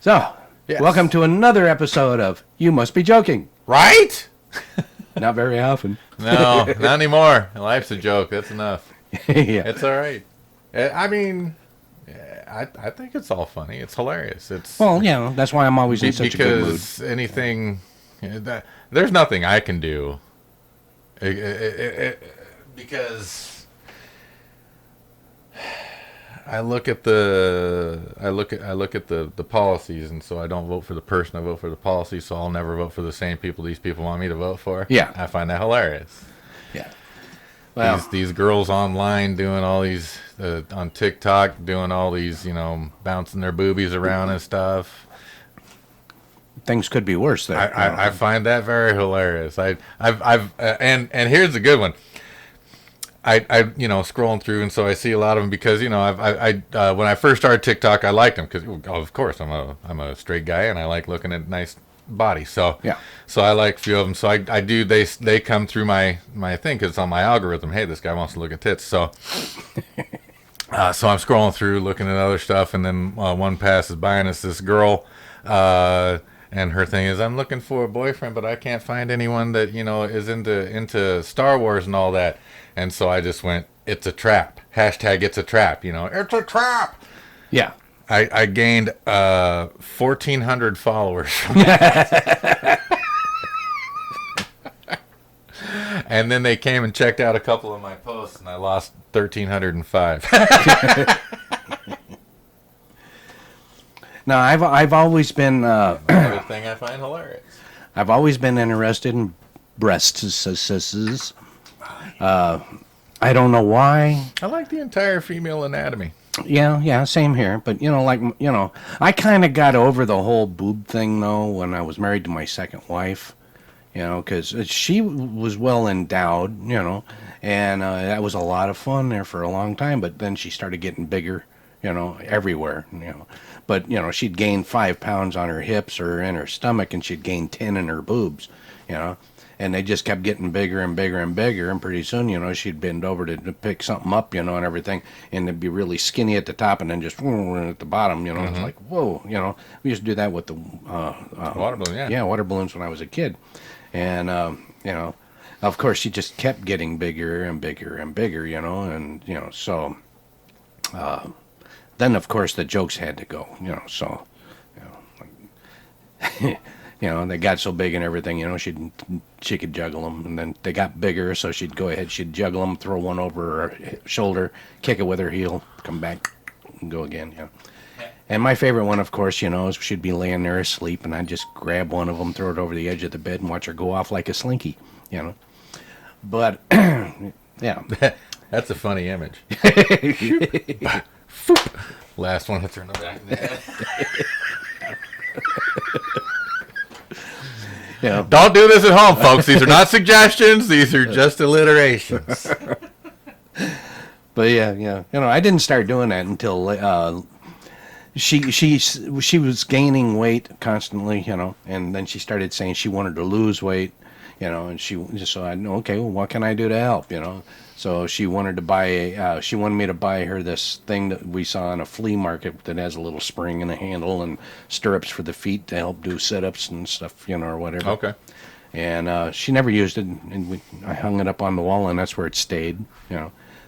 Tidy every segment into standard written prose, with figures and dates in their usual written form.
So, Yes. welcome to another episode of You Must Be Joking. Right? Not very often. No, not anymore. Life's a joke. That's enough. Yeah. It's all right. I mean, I think it's all funny. It's hilarious. It's Well, yeah, that's why I'm always in such a good mood. because anything, there's nothing I can do. Because I look at the policies, and so I don't vote for the person. I vote for the policy. So I'll never vote for the same people these people want me to vote for. Yeah. I find that hilarious. Yeah. Well, These girls online doing all these on TikTok doing all these, bouncing their boobies around and stuff. things could be worse there. I find that very hilarious. And here's the good one. I scrolling through, and so I see a lot of them because when I first started TikTok, I liked them because of course I'm a straight guy and I like looking at nice bodies. So Yeah. so I like a few of them. So I do they come through my thing because it's on my algorithm. Hey, this guy wants to look at tits. So so I'm scrolling through looking at other stuff, and then one passes by and it's this girl. And her thing is, I'm looking for a boyfriend, but I can't find anyone that is into Star Wars and all that. And so I just went, it's a trap. Hashtag it's a trap. It's a trap. Yeah. I gained 1,400 followers from that. And then they came and checked out a couple of my posts, and I lost 1,305. Now, I've always been Another thing I find hilarious. I've always been interested in breasts. I don't know why. I like the entire female anatomy. Yeah, same here. But I kind of got over the whole boob thing though when I was married to my second wife. Because she was well endowed. And that was a lot of fun there for a long time. But then she started getting bigger. Everywhere. But she'd gain 5 pounds on her hips or in her stomach, and she'd gain 10 in her boobs. And they just kept getting bigger and bigger and bigger, and pretty soon, she'd bend over to pick something up, and everything, and it'd be really skinny at the top, and then just at the bottom, It's like, whoa, we used to do that with the Water balloon, yeah. Yeah, water balloons when I was a kid, and of course, she just kept getting bigger and bigger and bigger, and so. Then of course the jokes had to go, so. They got so big and everything, she could juggle them, and then they got bigger, so she'd go ahead, she'd juggle them, throw one over her shoulder, kick it with her heel, come back, and go again, And my favorite one, of course, is she'd be laying there asleep, and I'd just grab one of them, throw it over the edge of the bed, and watch her go off like a slinky, But, yeah. That's a funny image. Last one hits her in the back of the head. Don't do this at home, folks. These are not suggestions. These are just alliterations. But yeah. I didn't start doing that until she was gaining weight constantly, and then she started saying she wanted to lose weight, and so I know, okay, well, what can I do to help, So she wanted me to buy her this thing that we saw in a flea market that has a little spring and a handle and stirrups for the feet to help do sit-ups and stuff, or whatever. Okay. And she never used it, and I hung it up on the wall, and that's where it stayed,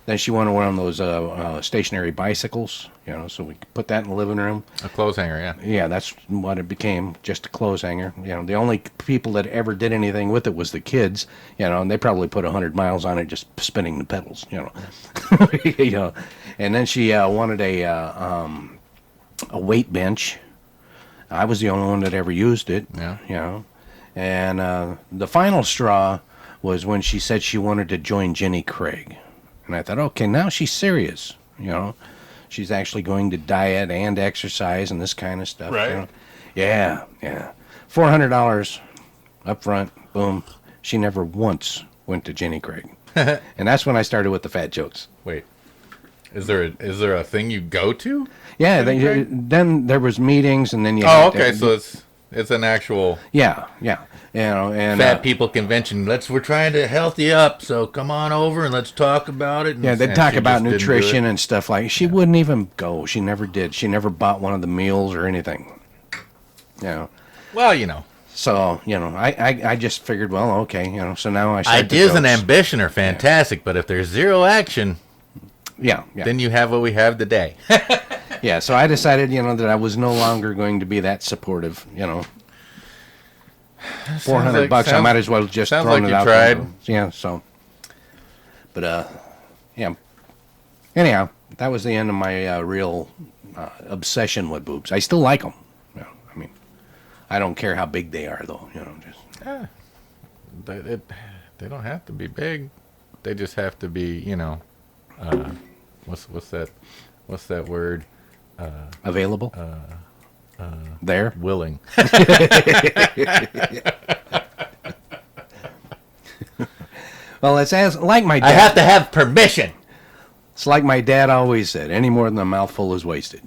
Then she wanted one of those stationary bicycles, so we could put that in the living room. A clothes hanger, yeah. Yeah, that's what it became, just a clothes hanger. The only people that ever did anything with it was the kids, and they probably put 100 miles on it just spinning the pedals, And then she wanted a weight bench. I was the only one that ever used it, Yeah. And the final straw was when she said she wanted to join Jenny Craig. And I thought, okay, now she's serious, She's actually going to diet and exercise and this kind of stuff. Right. Yeah. $400 up front, boom. She never once went to Jenny Craig. And that's when I started with the fat jokes. Wait. Is there a thing you go to? Yeah, then there was meetings, and then you Oh, okay, so it's an actual Yeah. And fat people convention. We're trying to health you up, so come on over and let's talk about it. Yeah, they'd talk about nutrition and stuff like. She wouldn't even go. She never did. She never bought one of the meals or anything. You know. Well. So, I just figured, well, okay, so now I start Ideas the and jokes. ambition are fantastic, but if there's zero action, Yeah. then you have what we have today. Yeah, so I decided, that I was no longer going to be that supportive, $400 bucks, I might as well just sounds throw like it you out tried. there. Yeah, so. But, yeah. Anyhow, that was the end of my real obsession with boobs. I still like them. I mean, I don't care how big they are, though, just. Yeah. They don't have to be big. They just have to be, what's that word? Available? There? Willing. Well, it's like my dad. I have to have permission. It's like my dad always said, any more than a mouthful is wasted.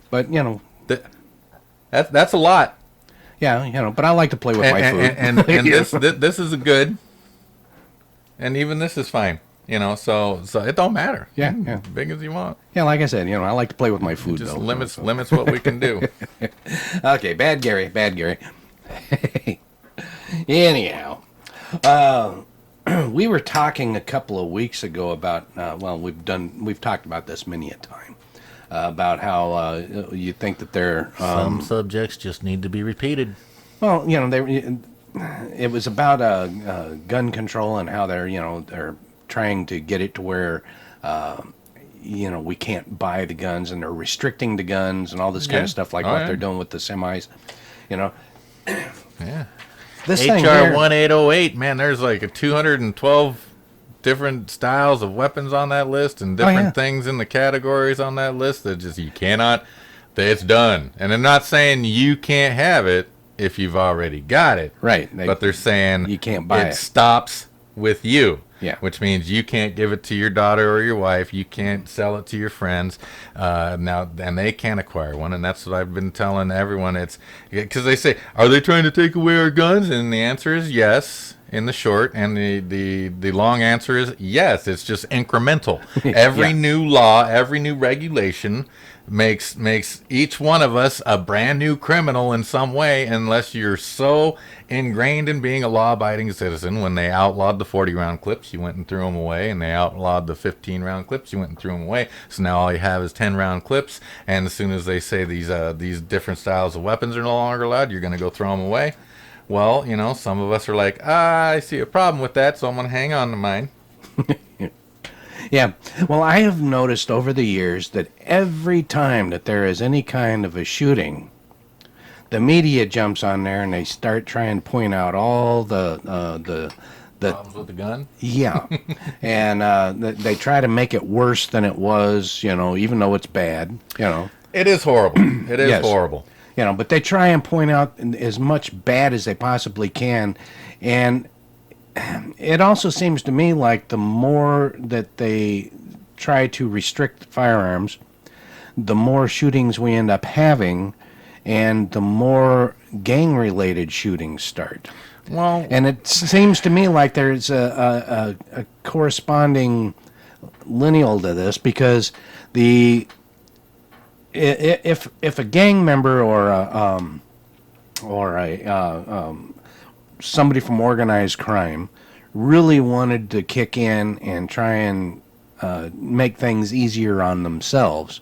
But, That's a lot. yeah, but I like to play with my food. And this is a good, and even this is fine. So it don't matter. Yeah. Big as you want. Yeah, like I said, I like to play with my food, Just though. limits what we can do. Okay, bad Gary. Anyhow, we were talking a couple of weeks ago about, we've talked about this many a time, about how you think that they're... Some subjects just need to be repeated. Well, it was about gun control and how they're trying to get it to where, we can't buy the guns, and they're restricting the guns and all this kind of stuff, like what they're doing with the semis, Yeah. This thing HR here, 1808, man, there's like a 212 different styles of weapons on that list and different things in the categories on that list that just you cannot, it's done. And they're not saying you can't have it if you've already got it. right? But they're saying you can't buy it. stops with you. Yeah. Which means you can't give it to your daughter or your wife. You can't sell it to your friends. Now, and they can't acquire one. And that's what I've been telling everyone. It's because they say, are they trying to take away our guns? And the answer is yes in the short. And the long answer is yes. It's just incremental. Every new law, every new regulation makes each one of us a brand new criminal in some way, unless you're so ingrained in being a law-abiding citizen. When they outlawed the 40-round clips, you went and threw them away, and they outlawed the 15-round clips, you went and threw them away. So now all you have is 10-round clips, and as soon as they say these different styles of weapons are no longer allowed, you're going to go throw them away. Well, some of us are like, I see a problem with that, so I'm going to hang on to mine. Yeah. Well, I have noticed over the years that every time that there is any kind of a shooting, the media jumps on there and they start trying to point out all the Problems with the gun? yeah, and they try to make it worse than it was, even though it's bad, It is horrible. It is Yes. horrible. But they try and point out as much bad as they possibly can, and it also seems to me like the more that they try to restrict firearms, the more shootings we end up having, and the more gang-related shootings start. Well, And it seems to me like there's a corresponding lineal to this, because if a gang member or a somebody from organized crime really wanted to kick in and try and make things easier on themselves,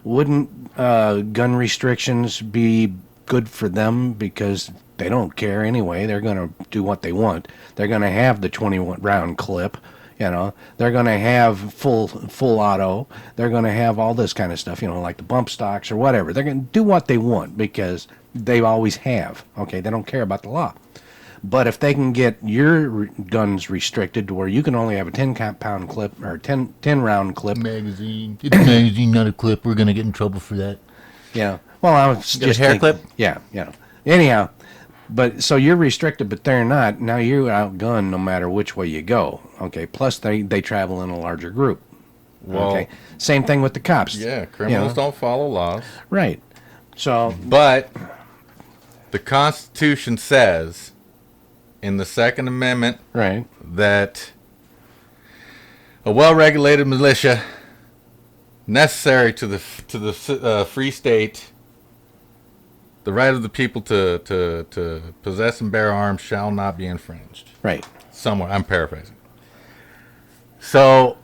wouldn't gun restrictions be good for them? Because they don't care anyway. They're going to do what they want. They're going to have the 20-round clip. They're going to have full auto. They're going to have all this kind of stuff, like the bump stocks or whatever. They're going to do what they want because they always have. Okay, they don't care about the law. But if they can get your guns restricted to where you can only have a 10-pound clip or 10-round clip. Magazine. It's a magazine, not a clip. We're going to get in trouble for that. Yeah. Well, I was Got a just hair thinking- clip? Yeah. Anyhow, but so you're restricted, but they're not. Now you're outgunned no matter which way you go. Okay. Plus they travel in a larger group. well, Okay. Same thing with the cops. yeah, criminals don't follow laws. Right. So But the Constitution says in the Second Amendment right. that a well-regulated militia necessary to the free state The right of the people to possess and bear arms shall not be infringed. Right. Somewhere, I'm paraphrasing. So,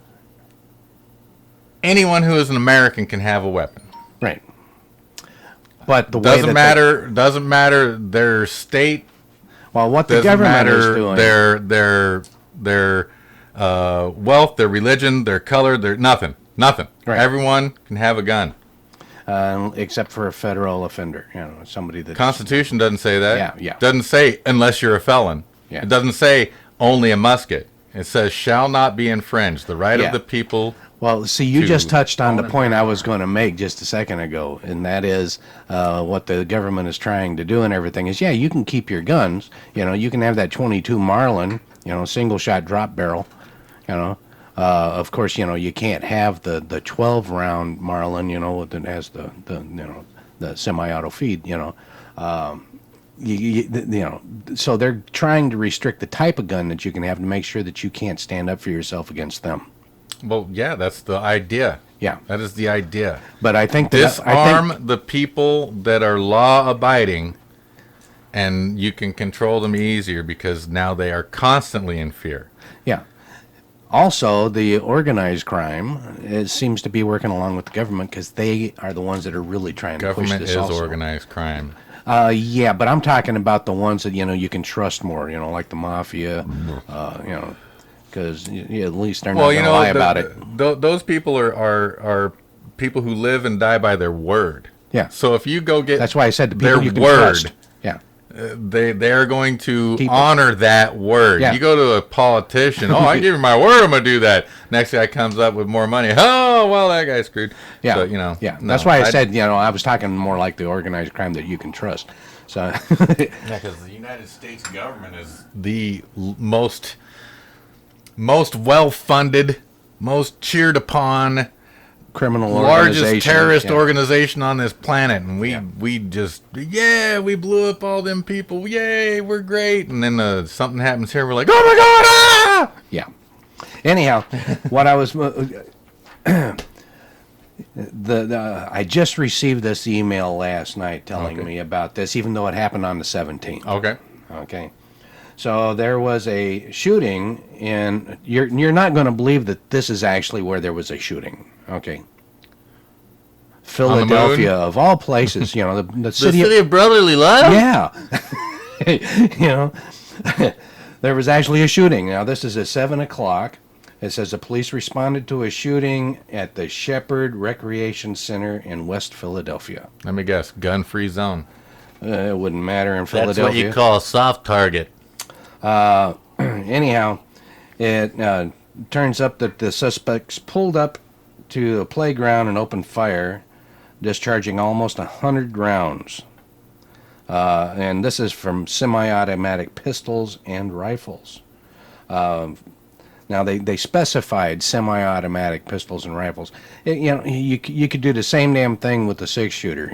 anyone who is an American can have a weapon. Right. But the way Doesn't matter their state. Well, what the Doesn't government is matter doing. their wealth, their religion, their color, their nothing. Right. Everyone can have a gun. Except for a federal offender, somebody that. Constitution doesn't say that. Yeah. Doesn't say unless you're a felon. Yeah. It doesn't say only a musket. It says shall not be infringed. The right Yeah. of the people. Well, see, you just touched on the own point I was going to make just a second ago, and that is what the government is trying to do and everything is, you can keep your guns. You can have that 22 Marlin, single shot drop barrel. Of course, you can't have the 12 round Marlin, that has the semi-auto feed. So they're trying to restrict the type of gun that you can have to make sure that you can't stand up for yourself against them. Well, yeah, that's the idea. Yeah. That is the idea. But I think disarm the people that are law abiding, and you can control them easier because now they are constantly in fear. Yeah. Also, the organized crime seems to be working along with the government because they are the ones that are really trying to push Government this is also. organized crime. Yeah, but I'm talking about the ones that you can trust more. Like the mafia. Because at least they're not going to lie about it. Those people are people who live and die by their word. Yeah. So if you go get That's why I said the people their you can word, trust. Yeah. they are going to Keep it. honor that word. Yeah. You go to a politician, I give you my word, I'm going to do that. Next guy comes up with more money. Oh, well, that guy's screwed. Yeah. So, Yeah. no, That's why I said, I was talking more like the organized crime that you can trust. So. Yeah, because the United States government is the most well-funded, most cheered upon, Criminal largest organization. terrorist Yeah. organization on this planet, and we just we blew up all them people, yay, we're great, and then something happens here, we're like, oh my god, ah! Yeah. Anyhow, what I was I just received this email last night telling me about this, even though it happened on the 17th. Okay. Okay. So there was a shooting in. You're not going to believe that this is actually where there was a shooting. Okay. Philadelphia, of all places, the city of brotherly love? Yeah. There was actually a shooting. Now, this is at 7 o'clock. It says the police responded to a shooting at the Shepherd Recreation Center in West Philadelphia. Let me guess, gun-free zone. It wouldn't matter in That's Philadelphia. what you call a soft target. Anyhow, it turns up that the suspects pulled up to a playground and opened fire, discharging almost 100 rounds. And this is from semi-automatic pistols and rifles. Now, they specified semi-automatic pistols and rifles. You could do the same damn thing with the six-shooter,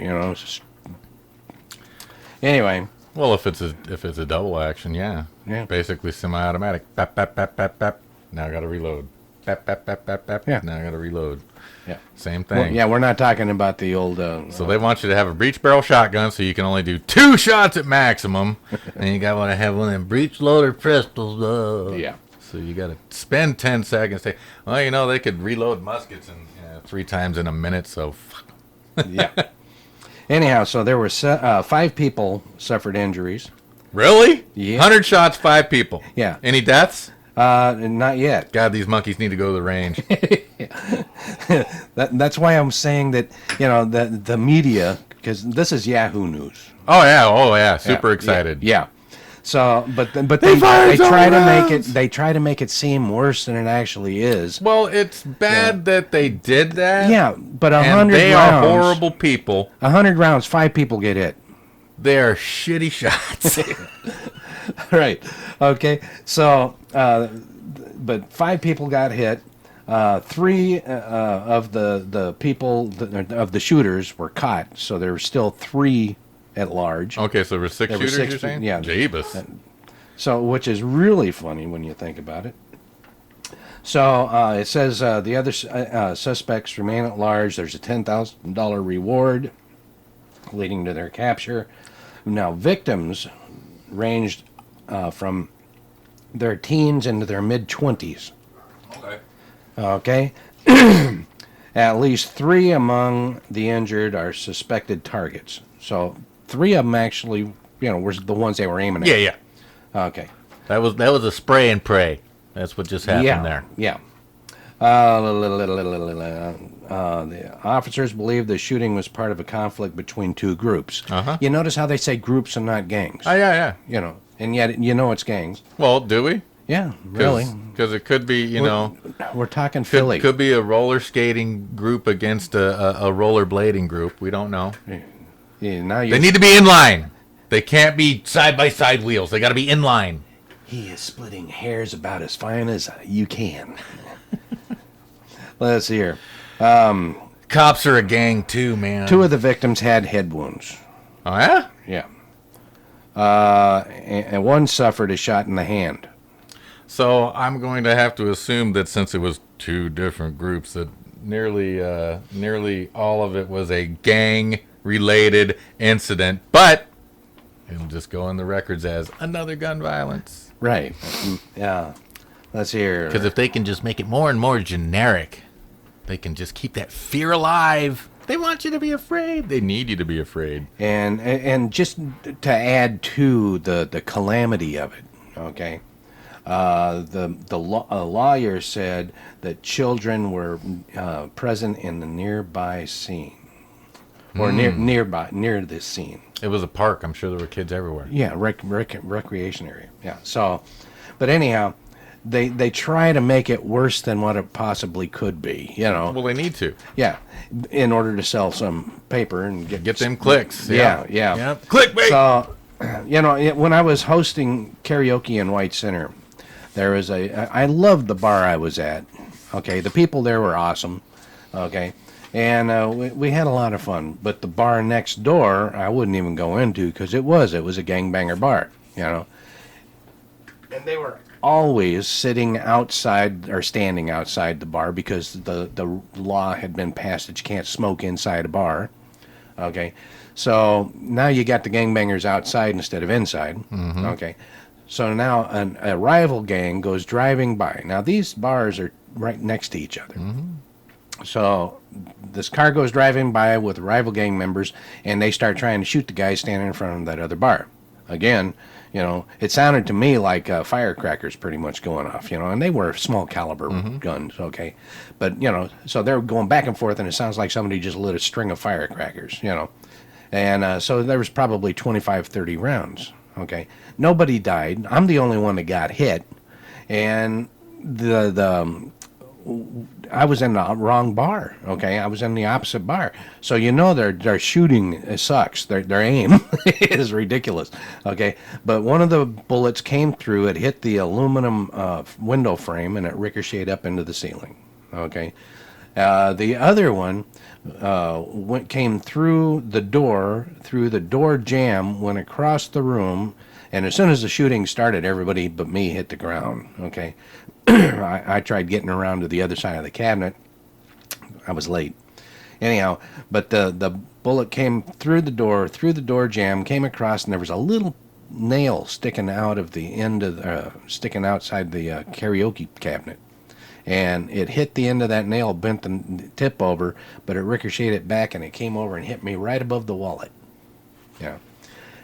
Anyway. Well, if it's a double action, yeah. Basically semi-automatic. Bap, bap, bap, bap, bap. Now I got to reload. Bap, bap, bap, bap, bap. Yeah. Now I got to reload. Yeah. Same thing. Well, yeah, we're not talking about the old... So they want you to have a breech barrel shotgun, so you can only do 2 shots at maximum, and you got to have one of them breech loader pistols. Yeah. So you got to spend 10 seconds. They could reload muskets in 3 times in a minute. So. Yeah. Anyhow, so there were 5 people suffered injuries. Really? Yeah. 100 shots, 5 people. Yeah. Any deaths? Not yet. God, these monkeys need to go to the range. That's why I'm saying that the media, because this is Yahoo News. Oh yeah, super excited. Yeah. So, but They they fired so try to rounds! make it seem worse than it actually is. Well, it's bad that they did that. Yeah, but and 100 they rounds. are horrible people. 100 rounds, 5 people get hit. They are shitty shots. Right. Okay. So, but 5 people got hit. 3 of the people of the shooters were caught. So there were still 3 at large. Okay, so there were 6 There were shooters, 6 you're saying? yeah. Jeebus. So, which is really funny when you think about it. So it says the other suspects remain at large. There's a $10,000 reward. leading to their capture. Now, victims ranged from their teens into their mid-20s. Okay. Okay? At least 3 among the injured are suspected targets. So 3 of them actually, were the ones they were aiming at. Yeah. Okay. That was a spray and pray. That's what just happened there. Yeah. The officers believe the shooting was part of a conflict between 2 groups. Uh-huh. You notice how they say groups and not gangs. Oh, yeah. And yet it's gangs. Well, do we? Yeah, really. Because it could be, We're talking Philly. could be a roller skating group against a roller blading group. We don't know. Yeah, now They need to be in line. They can't be side by side wheels. They got to be in line. He is splitting hairs about as fine as you can. Let's see here. Cops are a gang too, man. 2 of the victims had head wounds. Oh yeah. Yeah. And 1 suffered a shot in the hand. So I'm going to have to assume that since it was 2 different groups, that nearly all of it was a gang-related incident, but it'll just go in the records as another gun violence. Right. Yeah. Let's see here. Because if they can just make it more and more generic, they can just keep that fear alive. They want you to be afraid. They need you to be afraid. And just to add to the calamity of it, okay. A lawyer said that children were present in the nearby scene, or near this scene. It was a park. I'm sure there were kids everywhere. Yeah, recreation area. Yeah. So, but anyhow, they try to make it worse than what it possibly could be. Well, they need to. Yeah, in order to sell some paper and Get them clicks. Yeah. Clickbait. So, when I was hosting karaoke in White Center, there was I loved the bar I was at. Okay, the people there were awesome. Okay, and we had a lot of fun. But the bar next door, I wouldn't even go into because it was a gangbanger bar. And they were always sitting outside or standing outside the bar because the law had been passed that you can't smoke inside a bar. Okay, so now you got the gangbangers outside instead of inside. Mm-hmm. Okay. So now a rival gang goes driving by. Now, these bars are right next to each other. Mm-hmm. So this car goes driving by with rival gang members, and they start trying to shoot the guy standing in front of that other bar. Again, it sounded to me like firecrackers pretty much going off, and they were small caliber guns, okay? But, so they're going back and forth, and it sounds like somebody just lit a string of firecrackers, And so there was probably 25, 30 rounds. Okay, nobody died. I'm the only one that got hit, and I was in the wrong bar. Okay, I was in the opposite bar. So their shooting sucks. Their aim is ridiculous. Okay, but one of the bullets came through. It hit the aluminum window frame, and it ricocheted up into the ceiling. Okay, the other one came through the door jamb, went across the room, and as soon as the shooting started, everybody but me hit the ground. Okay, I tried getting around to the other side of the cabinet. I was late. Anyhow, but the bullet came through the door jamb, came across, and there was a little nail sticking out of the end of sticking outside the karaoke cabinet. And it hit the end of that nail, bent the tip over, but it ricocheted it back, and it came over and hit me right above the wallet. Yeah.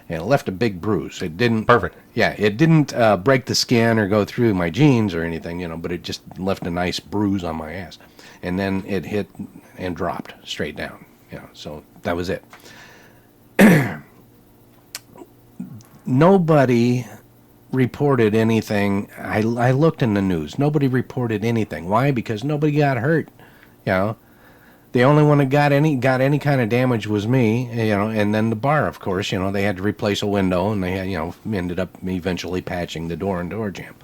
And it left a big bruise. It didn't... Perfect. Yeah, it didn't break the skin or go through my jeans or anything, but it just left a nice bruise on my ass. And then it hit and dropped straight down. Yeah, so that was it. Nobody reported anything. I looked in the news. Nobody reported anything. Why? Because nobody got hurt. The only one that got any kind of damage was me. And then the bar, of course. They had to replace a window, and they had ended up eventually patching the door and door jamb.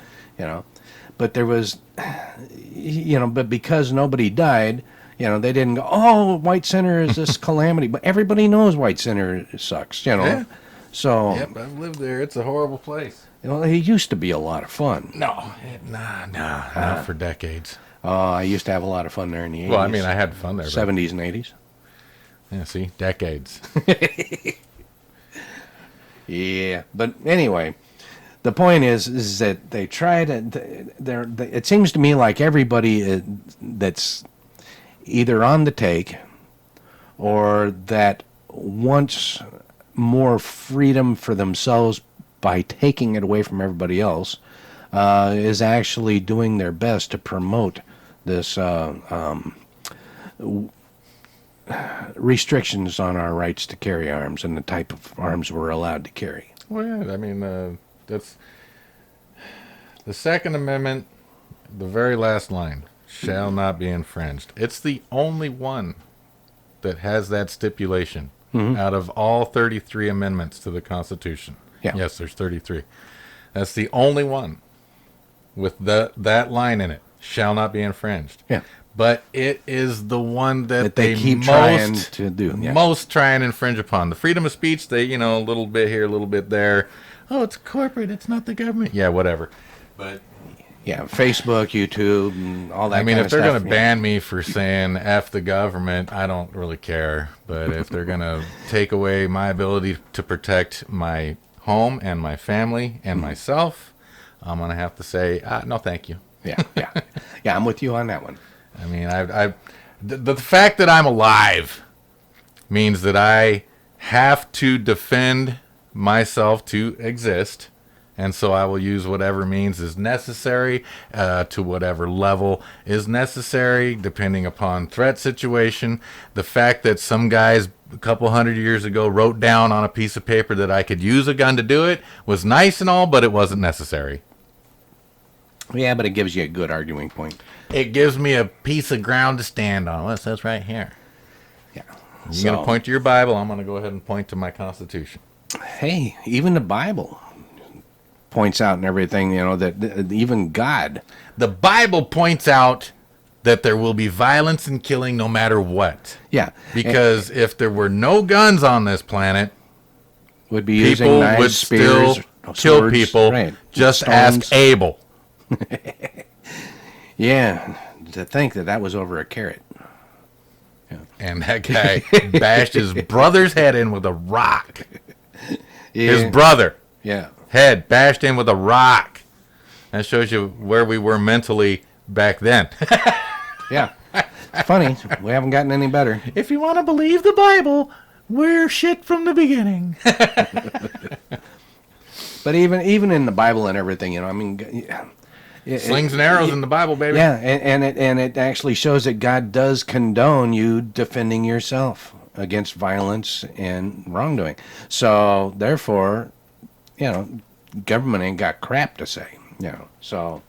But there was, but because nobody died, they didn't go, oh, White Center is this calamity. But everybody knows White Center sucks. Yeah. So. Yep, I've lived there. It's a horrible place. It used to be a lot of fun. No, not for decades. I used to have a lot of fun there in the 80s. Well, I mean, I had fun there. 70s and 80s. Yeah, see, decades. Yeah, but anyway, the point is that they try to. It seems to me like everybody that's either on the take or that wants more freedom for themselves by taking it away from everybody else is actually doing their best to promote this restrictions on our rights to carry arms and the type of arms we're allowed to carry. Well, yeah, I mean, that's the Second Amendment, the very last line, shall not be infringed. It's the only one that has that stipulation out of all 33 amendments to the Constitution. Yeah. Yes, there's 33. That's the only one with that line in it, shall not be infringed. Yeah. But it is the one that they keep trying to do. Yeah. Most try and infringe upon. The freedom of speech, they, a little bit here, a little bit there. Oh, it's corporate, it's not the government. Yeah, whatever. But yeah, Facebook, YouTube, and all that. I mean, kind if they're of going stuff, to ban me for saying F the government, I don't really care. But if they're going to take away my ability to protect my home and my family and myself, I'm going to have to say, no, thank you. yeah, I'm with you on that one. I mean, the fact that I'm alive means that I have to defend myself to exist. And so I will use whatever means is necessary to whatever level is necessary, depending upon threat situation. The fact that some guys a couple hundred years ago wrote down on a piece of paper that I could use a gun to do it was nice and all, but it wasn't necessary. Yeah, but it gives you a good arguing point. It gives me a piece of ground to stand on. Well, it says right here. Yeah. You're going to point to your Bible. I'm going to go ahead and point to my Constitution. Hey, even the Bible points out and everything, that even God. The Bible points out that there will be violence and killing no matter what. Yeah. Because if there were no guns on this planet, would be using people knives, would spears, still kill swords, people. right. Just Stones. ask Abel. Yeah, to think that was over a carrot. And that guy bashed his brother's head in with a rock. Yeah. His brother. Yeah. Head bashed in with a rock. That shows you where we were mentally back then. Yeah. Funny. We haven't gotten any better. If you want to believe the Bible, we're shit from the beginning. But even in the Bible and everything, Slings and arrows in the Bible, baby. Yeah, and it actually shows that God does condone you defending yourself against violence and wrongdoing. So therefore, government ain't got crap to say. So.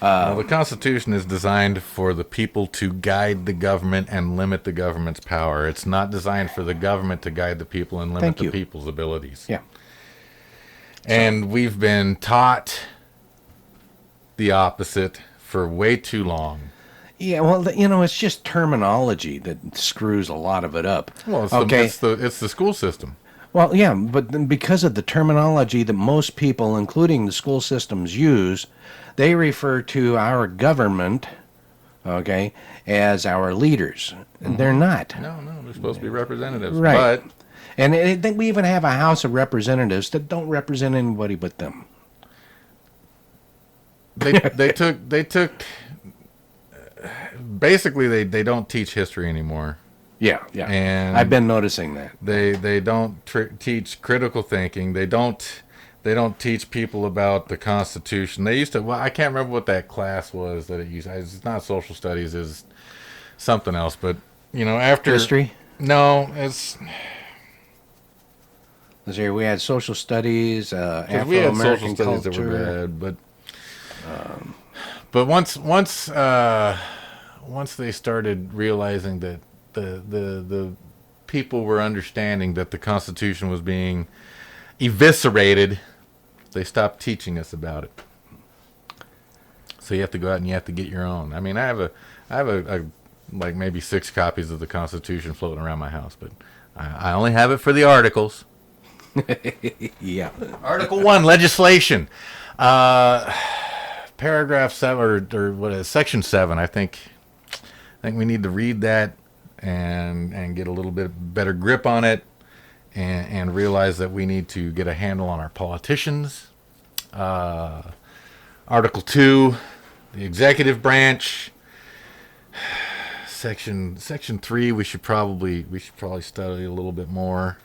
Well, the Constitution is designed for the people to guide the government and limit the government's power. It's not designed for the government to guide the people and limit the people's abilities. Yeah. And we've been taught the opposite for way too long. Yeah, well, it's just terminology that screws a lot of it up. Well, it's the school system. Well, yeah, but then because of the terminology that most people, including the school systems, use, they refer to our government, as our leaders. And they're not. No, they're supposed to be representatives. Right. But And I think we even have a House of Representatives that don't represent anybody but them. they took basically they don't teach history anymore. Yeah. And I've been noticing that. They don't teach critical thinking. They don't teach people about the Constitution. They used to. Well, I can't remember what that class was that it used. It's not social studies. It's something else. But after History. No, it's. Let's see, we had social studies, We had Afro-American social studies that were culture. bad, but once they started realizing that the people were understanding that the Constitution was being eviscerated, they stopped teaching us about it. So you have to go out and you have to get your own. I mean, I have a like maybe 6 copies of the Constitution floating around my house, but I only have it for the articles. Yeah. Article 1, legislation. Paragraph 7, or what is Section 7, I think we need to read that and get a little bit better grip on it, and realize that we need to get a handle on our politicians. Article 2, the executive branch. Section 3, we should probably study a little bit more.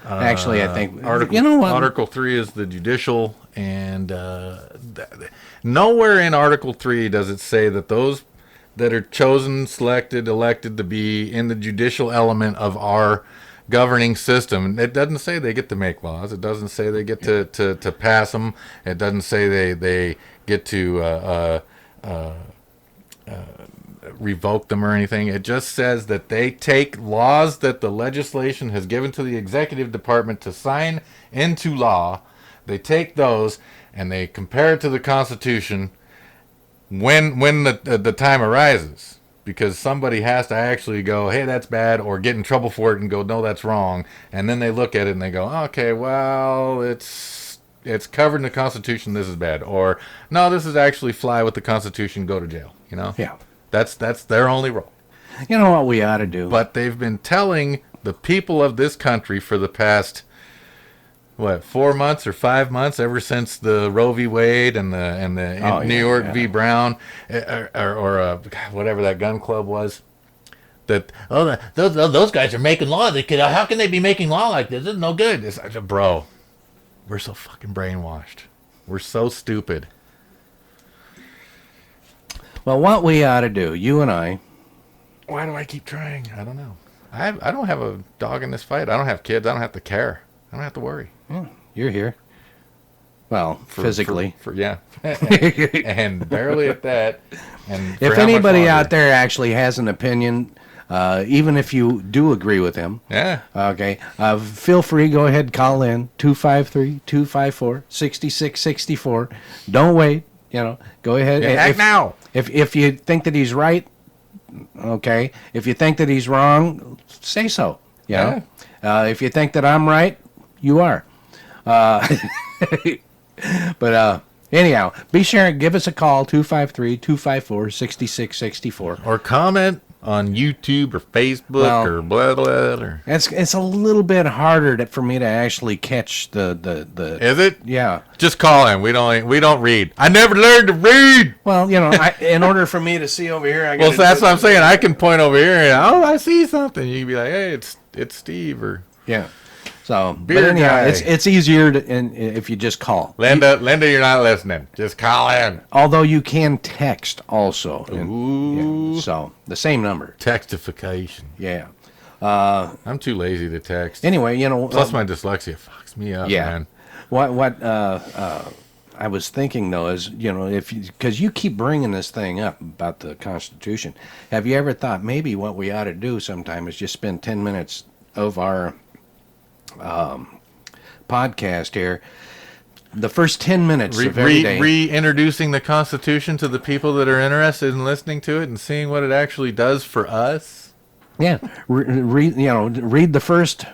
Actually, I think Article 3 is the judicial, and nowhere in Article 3 does it say that those that are chosen, selected, elected to be in the judicial element of our governing system. It doesn't say they get to make laws. It doesn't say they get to pass them. It doesn't say they get to revoke them or anything. It just says that they take laws that the legislation has given to the executive department to sign into law. They take those and they compare it to the Constitution when the time arises, because somebody has to actually go, hey, that's bad, or get in trouble for it and go, no, that's wrong. And then they look at it and they go, okay, well, it's covered in the Constitution, this is bad, or no, this is actually fly with the Constitution, go to jail. Yeah. That's their only role. You know what we ought to do? But they've been telling the people of this country for the past 4 months or 5 months, ever since the Roe v. Wade and the New York v. Brown, or whatever that gun club was, that those guys are making law. How can they be making law like this? This is no good. It's like, bro, we're so fucking brainwashed. We're so stupid. Well, what we ought to do, you and I. Why do I keep trying? I don't know. I don't have a dog in this fight. I don't have kids. I don't have to care. I don't have to worry. Yeah, you're here. Well, physically. Yeah. and barely at that. And if anybody out there actually has an opinion, even if you do agree with him, okay, feel free, go ahead, call in 253-254-6664. Don't wait, go ahead. Act now. If you think that he's right, okay. If you think that he's wrong, say so. If you think that I'm right, you are. But anyhow, be sure and give us a call, 253-254-6664. Or comment on YouTube or Facebook or blah, blah, blah. It's a little bit harder for me to actually catch the. Is it? Yeah. Just call in. We don't read. I never learned to read. Well, in order for me to see over here, Well, that's what I'm saying. I can point over here and I see something. You can be like, hey, it's Steve or yeah. So, Beer but anyhow, guy. it's easier if you just call. Linda, you're not listening. Just call in. Although you can text also. Ooh. Yeah, so the same number. Textification. Yeah. I'm too lazy to text. Anyway, Plus my dyslexia fucks me up, man. What I was thinking though is, because you keep bringing this thing up about the Constitution. Have you ever thought maybe what we ought to do sometime is just spend 10 minutes of our podcast here, the first 10 minutes of every day, reintroducing the Constitution to the people that are interested in listening to it and seeing what it actually does for us. Yeah, read the first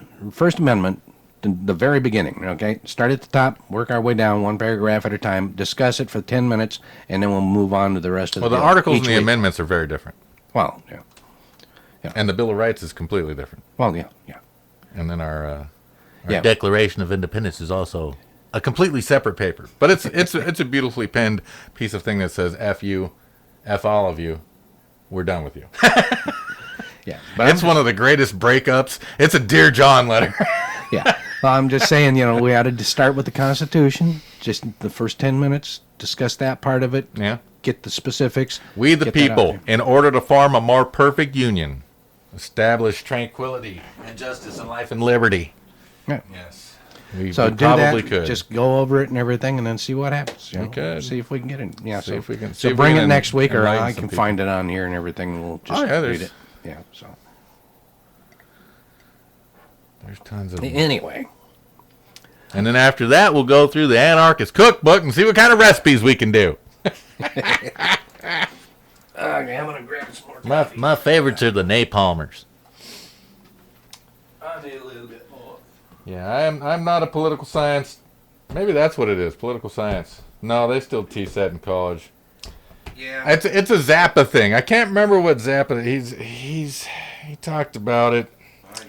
amendment, the very beginning. Okay, start at the top, work our way down one paragraph at a time, discuss it for 10 minutes, and then we'll move on to the rest of the bill. Articles and the amendments are very different. Well, yeah. And the Bill of Rights is completely different. Well, yeah. And then our Declaration of Independence is also a completely separate paper, but it's a beautifully penned piece of thing that says "F you, F all of you, we're done with you." Yeah, but it's one of the greatest breakups. It's a Dear John letter. Yeah, well, I'm just saying, we ought to start with the Constitution. Just the first 10 minutes, discuss that part of it. Yeah, get the specifics. We the people, in order to form a more perfect union, establish tranquility and justice and life and liberty. Yeah. Yes. We probably that, could. Just go over it and everything and then see what happens. We could. See if we can get it. Yeah, see if we can. So bring it next week, or I can find it on here and everything. We'll just read it. Yeah, so. There's tons of Anyway. And then after that, we'll go through the Anarchist Cookbook and see what kind of recipes we can do. Okay, I'm going to grab some more coffee. my favorites are the napalmers. I need a little bit more. Yeah, I'm not a political science. Maybe that's what it is, political science. No, they still teach that in college. Yeah. It's a Zappa thing. I can't remember what Zappa. He talked about it,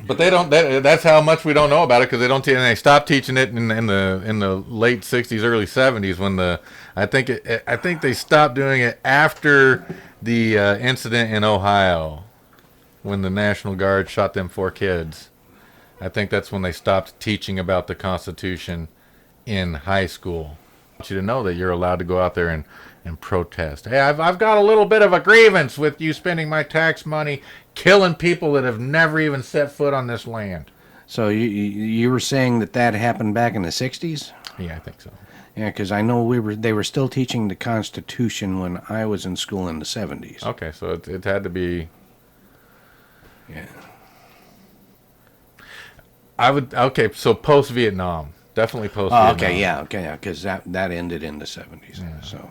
but they don't. That's how much we don't know about it because they don't. And they stopped teaching it in the late '60s, early '70s when I think they stopped doing it after the incident in Ohio when the National Guard shot them 4 kids. I think that's when they stopped teaching about the Constitution in high school. I want you to know that you're allowed to go out there and protest. Hey, I've got a little bit of a grievance with you spending my tax money killing people that have never even set foot on this land. So you were saying that happened back in the 60s? Yeah, I think so. Yeah, because I know they were still teaching the Constitution when I was in school in the 70s. Okay, so it had to be. Yeah. Okay, so post Vietnam, definitely post Vietnam. Okay, yeah, because that ended in the 70s. Yeah. So,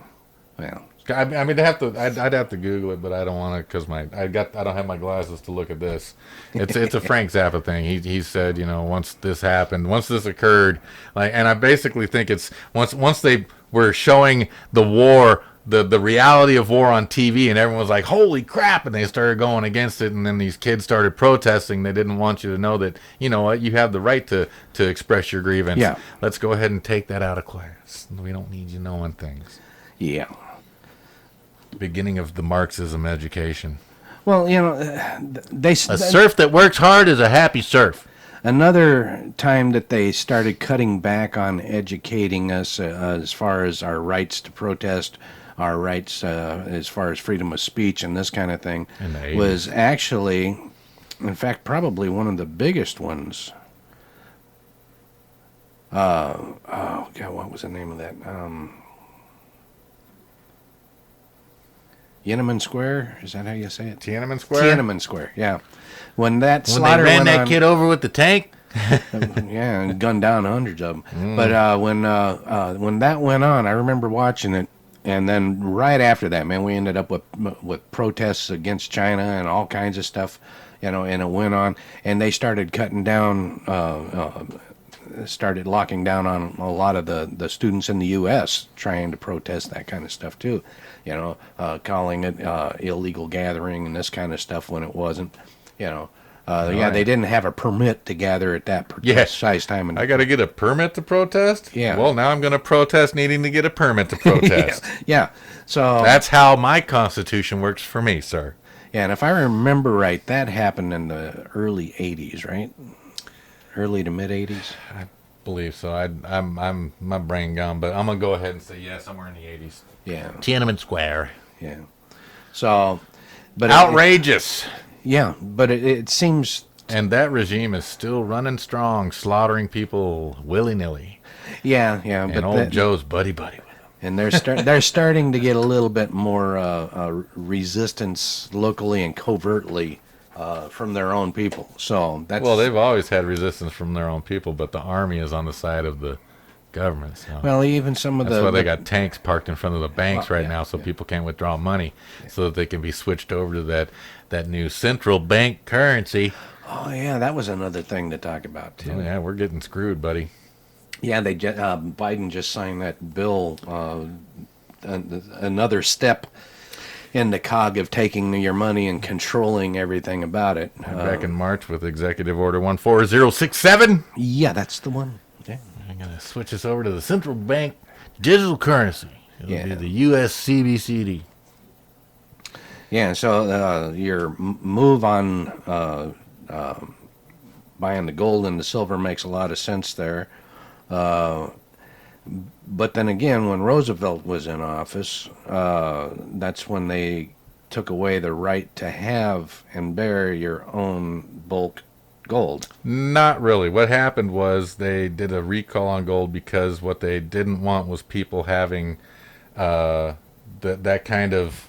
well, I mean, I'd have to Google it, but I don't want to because I don't have my glasses to look at this. It's a Frank Zappa thing. He said, once this happened, once this occurred, and I basically think it's once they were showing the war, the reality of war on TV, and everyone was like, holy crap, and they started going against it, and then these kids started protesting. They didn't want you to know that, you know what, you have the right to express your grievance. Yeah. Let's go ahead and take that out of class. We don't need you knowing things. Yeah. Beginning of the Marxism education. Well, A surf that works hard is a happy surf. Another time that they started cutting back on educating us as far as our rights to protest, our rights as far as freedom of speech and this kind of thing, was actually, in fact, probably one of the biggest ones. Oh, God, what was the name of that? Tiananmen Square? Is that how you say it? Tiananmen Square? Tiananmen Square, yeah. When that When slaughter they ran went that on, kid over with the tank. yeah, and gunned down hundreds of them. But when that went on, I remember watching it, and then right after that, man, we ended up with protests against China and all kinds of stuff, and it went on, and they started cutting down, started locking down on a lot of the students in the U.S. trying to protest that kind of stuff too, calling it illegal gathering and this kind of stuff when it wasn't, they didn't have a permit to gather at that precise time. I got to get a permit to protest? Yeah. Well, now I'm going to protest needing to get a permit to protest. Yeah. So that's how my Constitution works for me, sir. Yeah, and if I remember right, that happened in the early 80s, right? Early to mid 80s. I believe so. I'm my brain gone, but I'm going to go ahead and say somewhere in the 80s. Yeah. Tiananmen Square. Yeah. So, but outrageous. But it seems. And that regime is still running strong, slaughtering people willy-nilly. Yeah. And but old Joe's buddy with them. And they're starting to get a little bit more resistance locally and covertly from their own people. So that's they've always had resistance from their own people, but the army is on the side of the government. So. Well, even some of that's why they got tanks parked in front of the banks now, so people can't withdraw money, so that they can be switched over to that new central bank currency. Oh yeah, that was another thing to talk about too. Oh yeah, we're getting screwed, buddy. Yeah, Biden just signed that bill, another step in the cog of taking your money and controlling everything about it. Back in March with Executive Order 14067. Yeah, that's the one. Yeah. I'm going to switch us over to the central bank digital currency. It'll be the US CBCD. Yeah, so your move on buying the gold and the silver makes a lot of sense there. But then again, when Roosevelt was in office, that's when they took away the right to have and bear your own bulk gold. Not really. What happened was they did a recall on gold because what they didn't want was people having that kind of...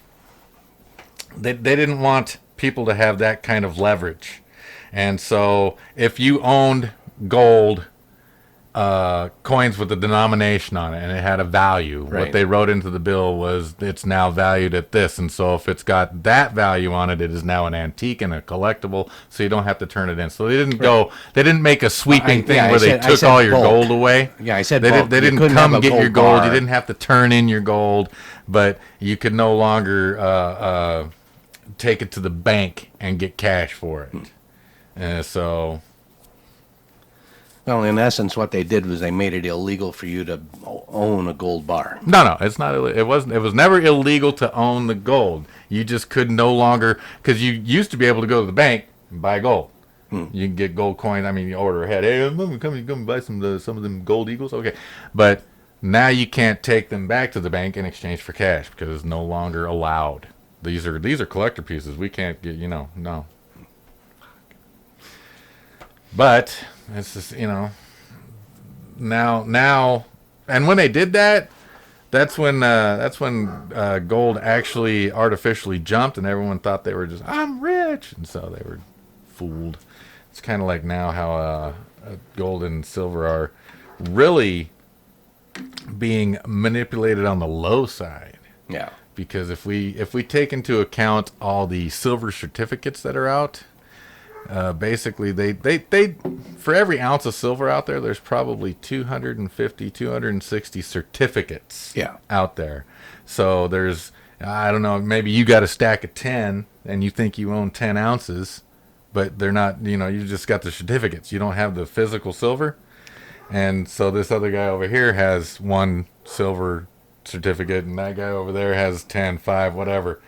They didn't want people to have that kind of leverage. And so if you owned gold... coins with a denomination on it, and it had a value. Right. What they wrote into the bill was it's now valued at this, and so if it's got that value on it, it is now an antique and a collectible, so you don't have to turn it in. So they didn't they didn't make a sweeping thing where they took all your gold away. Yeah, I said they bulk. They didn't come get your gold. You didn't have to turn in your gold, but you could no longer take it to the bank and get cash for it. And so, Well, in essence, what they did was they made it illegal for you to own a gold bar. no, it's not. It wasn't. It was never illegal to own the gold. You just could no longer, because you used to be able to go to the bank and buy gold. You can get gold coins. I mean, you order ahead. Hey, I'm coming, come buy some of them gold eagles. Okay, but now you can't take them back to the bank in exchange for cash because it's no longer allowed. These are collector pieces. We can't get, no. But it's just, now, and when they did that, that's when gold actually artificially jumped, and everyone thought they were just, I'm rich, and so they were fooled. It's kind of like now how gold and silver are really being manipulated on the low side. Yeah. Because if we take into account all the silver certificates that are out, basically they for every ounce of silver out there, there's probably 250, 260 certificates out there. So there's, I don't know, maybe you got a stack of 10 and you think you own 10 ounces, but they're not, you just got the certificates. You don't have the physical silver. And so this other guy over here has one silver certificate, and that guy over there has 10, 5, whatever.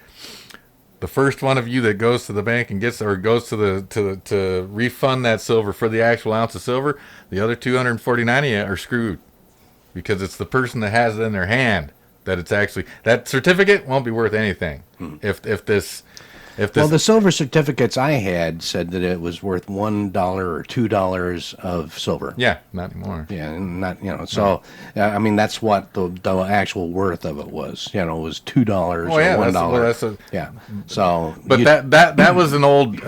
The first one of you that goes to the bank and goes to refund that silver for the actual ounce of silver, the other 249 of you are screwed, because it's the person that has it in their hand that it's actually, that certificate won't be worth anything if this. Well, the silver certificates I had said that it was worth $1 or $2 of silver. Yeah, not anymore. Yeah, and not So I mean, that's what the actual worth of it was. It was $2 or $1. Yeah. So, but that was an old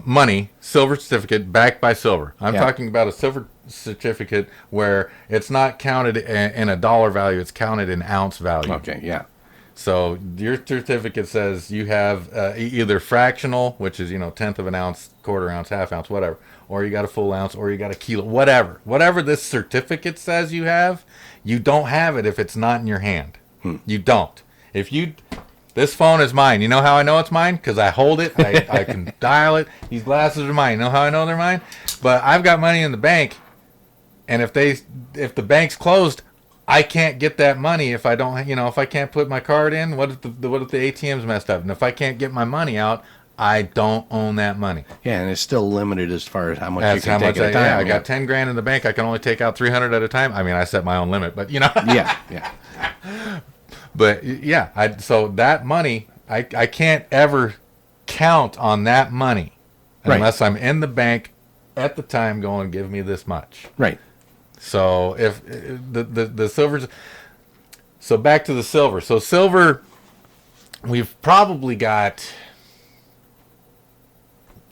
money silver certificate backed by silver. I'm talking about a silver certificate where it's not counted in a dollar value; it's counted in ounce value. Okay. Yeah. So your certificate says you have either fractional, which is, tenth of an ounce, quarter ounce, half ounce, whatever, or you got a full ounce, or you got a kilo, whatever this certificate says you have, you don't have it if it's not in your hand. You don't. This phone is mine. You know how I know it's mine? Because I hold it, I can dial it. These glasses are mine. You know how I know they're mine? But I've got money in the bank, and if the bank's closed, I can't get that money if I don't, if I can't put my card in. What if the ATM's messed up? And if I can't get my money out, I don't own that money. Yeah, and it's still limited as far as how much you can take at a time. Yeah, I got 10 grand in the bank. I can only take out 300 at a time. I mean, I set my own limit, but Yeah. But yeah, so that money, I can't ever count on that money unless I'm in the bank at the time going, give me this much. Right. So if the silver's, so back to the silver. So silver, we've probably got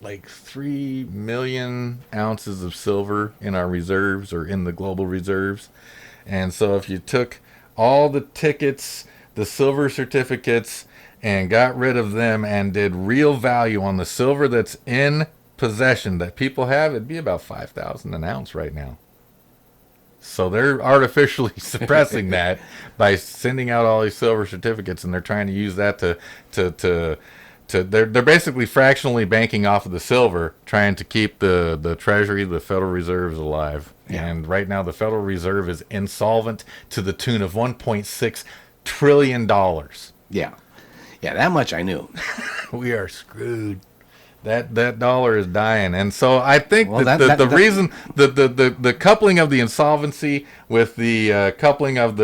like 3 million ounces of silver in our reserves, or in the global reserves. And so if you took all the tickets, the silver certificates, and got rid of them and did real value on the silver that's in possession that people have, it'd be about 5,000 an ounce right now. So they're artificially suppressing that by sending out all these silver certificates, and they're trying to use that to they're basically fractionally banking off of the silver, trying to keep the Treasury, the Federal Reserves alive. Yeah. And right now the Federal Reserve is insolvent to the tune of $1.6 trillion. Yeah. Yeah, that much I knew. We are screwed. That dollar is dying, and so I think the reason the coupling of the insolvency with the coupling of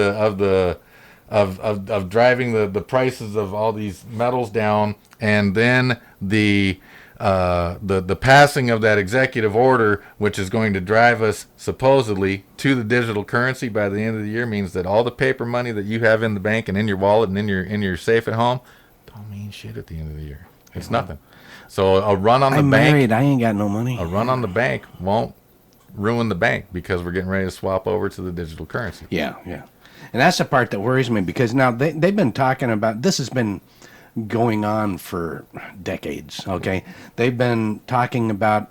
driving the prices of all these metals down, and then the passing of that executive order, which is going to drive us supposedly to the digital currency by the end of the year, means that all the paper money that you have in the bank and in your wallet and in your safe at home don't mean shit at the end of the year. It's nothing. So a run on the I'm bank. married. I ain't got no money. A run on the bank won't ruin the bank, because we're getting ready to swap over to the digital currency. Yeah. And that's the part that worries me, because now they've been talking about, this has been going on for decades, okay? They've been talking about,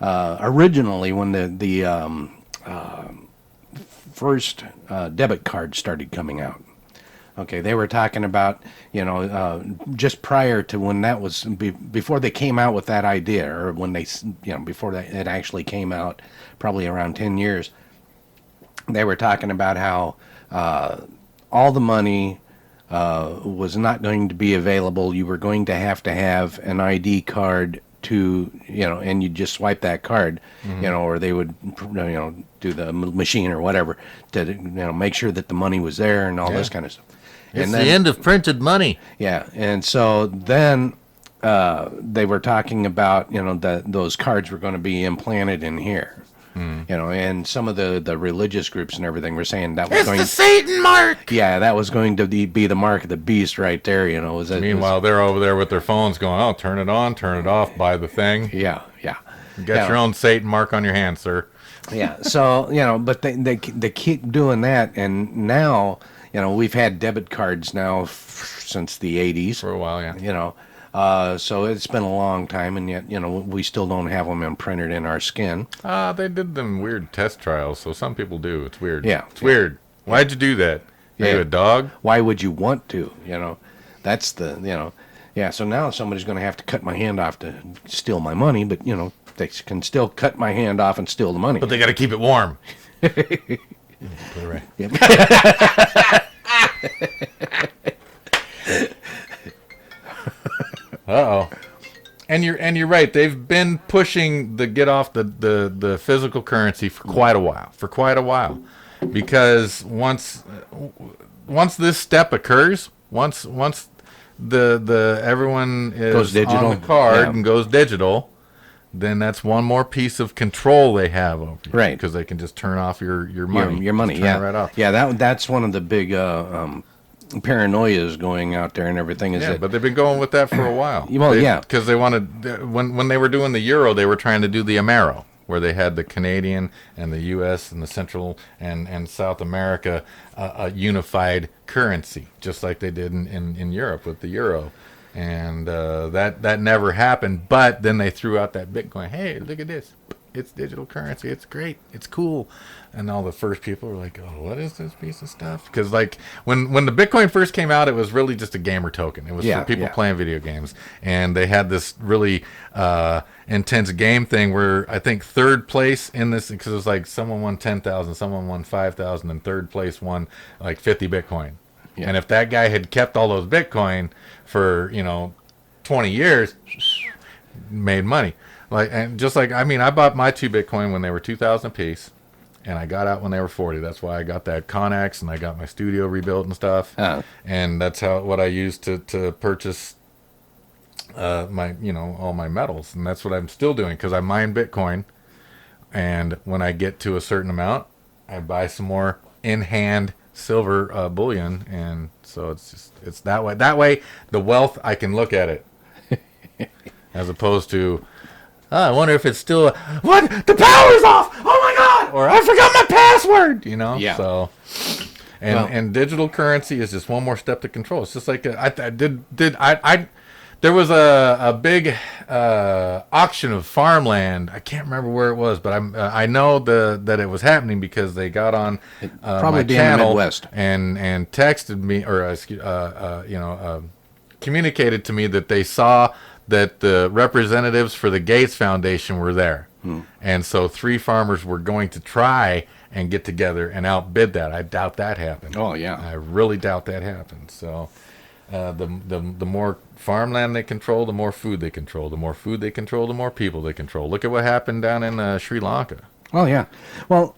originally when the first debit card started coming out, Okay, they were talking about, just prior to when that was, before they came out with that idea, or when before that it actually came out, probably around 10 years, they were talking about how all the money was not going to be available. You were going to have an ID card to, and you just swipe that card, or they would, do the machine or whatever to, make sure that the money was there and all this kind of stuff. It's And the then, end of printed money. yeah, and so then they were talking about, that those cards were going to be implanted in here. And some of the religious groups and everything were saying that was It's going. the Satan mark. Yeah, that was going to be the mark of the beast right there. Meanwhile, they're over there with their phones going, "Oh, turn it on, turn it off, buy the thing. yeah. Get your own Satan mark on your hand, sir." Yeah. So but they keep doing that, and now we've had debit cards now since the '80s. For a while, yeah. So it's been a long time, and yet we still don't have them imprinted in our skin. They did them weird test trials, so some people do. It's weird. Yeah. It's weird. Why'd you do that? Are you a dog? Why would you want to? That's the Yeah. So now somebody's going to have to cut my hand off to steal my money, but they can still cut my hand off and steal the money. But they got to keep it warm. Put it right. Uh-oh. And you're right. They've been pushing the get off the physical currency for quite a while. Because once this step occurs, once the everyone is Goes digital. on the card Yeah. and goes digital, then that's one more piece of control they have over you. Right. Because they can just turn off your money. Your money, Just yeah. turn it right off. Yeah, that's one of the big paranoias going out there and everything. Is Yeah, that but they've been going with that for a while. Well, yeah. Because they wanted, when they were doing the Euro, they were trying to do the Amero, where they had the Canadian and the U.S. and the Central and South America a unified currency, just like they did in Europe with the Euro. And that never happened. But then they threw out that Bitcoin. Hey, look at this. It's digital currency. It's great. It's cool. And all the first people were like, oh, what is this piece of stuff? Because like when the Bitcoin first came out, it was really just a gamer token. It was for people playing video games. And they had this really intense game thing where I think third place in this, because it was like someone won 10,000, someone won 5,000, and third place won like 50 Bitcoin. Yeah. And if that guy had kept all those Bitcoin for 20 years, made money. I bought my 2 Bitcoin when they were 2,000 apiece, and I got out when they were 40. That's why I got that Connex, and I got my studio rebuilt and stuff. And that's what I used to purchase my all my metals, and that's what I'm still doing because I mine Bitcoin, and when I get to a certain amount, I buy some more in hand silver bullion, and so it's that way. That way, the wealth, I can look at it, as opposed to, I wonder if it's still what the power's off. Oh my god! Or I forgot my password. Yeah. So, and digital currency is just one more step to control. It's just like there was a big auction of farmland. I can't remember where it was, but I know that it was happening because they got on probably my be in the channel Midwest. and texted me or communicated to me that they saw that the representatives for the Gates Foundation were there, and so 3 farmers were going to try and get together and outbid that. I doubt that happened. Oh yeah. I really doubt that happened. So. The more farmland they control, the more food they control. The more food they control, the more people they control. Look at what happened down in Sri Lanka. Oh yeah. Well,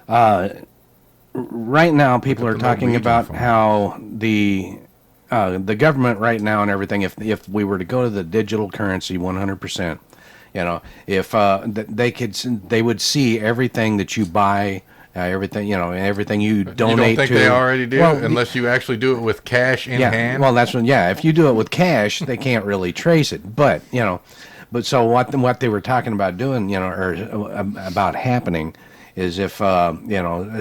right now people are talking about how the government right now and everything. If we were to go to the digital currency 100%, if they would see everything that you buy. Everything, everything you donate to. You don't think to, they already do, well, unless you actually do it with cash in hand? Well, that's when, if you do it with cash, they can't really trace it. But, so what they were talking about doing, or about happening is if,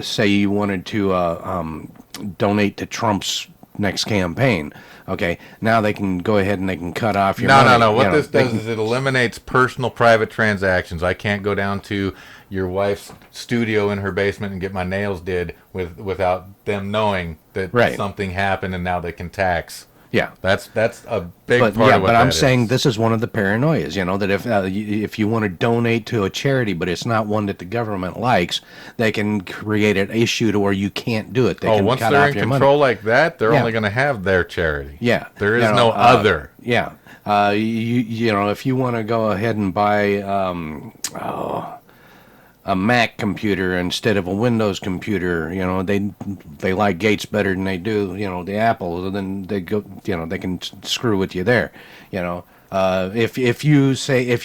say you wanted to donate to Trump's, next campaign. Okay, now they can go ahead and they can cut off your No, money. no, no. You What know, this they does can- is it eliminates personal, private transactions. I can't go down to your wife's studio in her basement and get my nails did without them knowing that Right. something happened, and now they can tax. yeah. That's a big But part yeah, of what but I'm that saying is. this is one of the paranoias, that if you want to donate to a charity, but it's not one that the government likes, they can create an issue to where you can't do it. They Oh, can once cut they're off in your control money. like that, they're Yeah. only going to have their charity. Yeah, There is no other. Yeah, if you want to go ahead and buy a Mac computer instead of a Windows computer, they like Gates better than they do, the Apple. And then they go, they can screw with you there, if you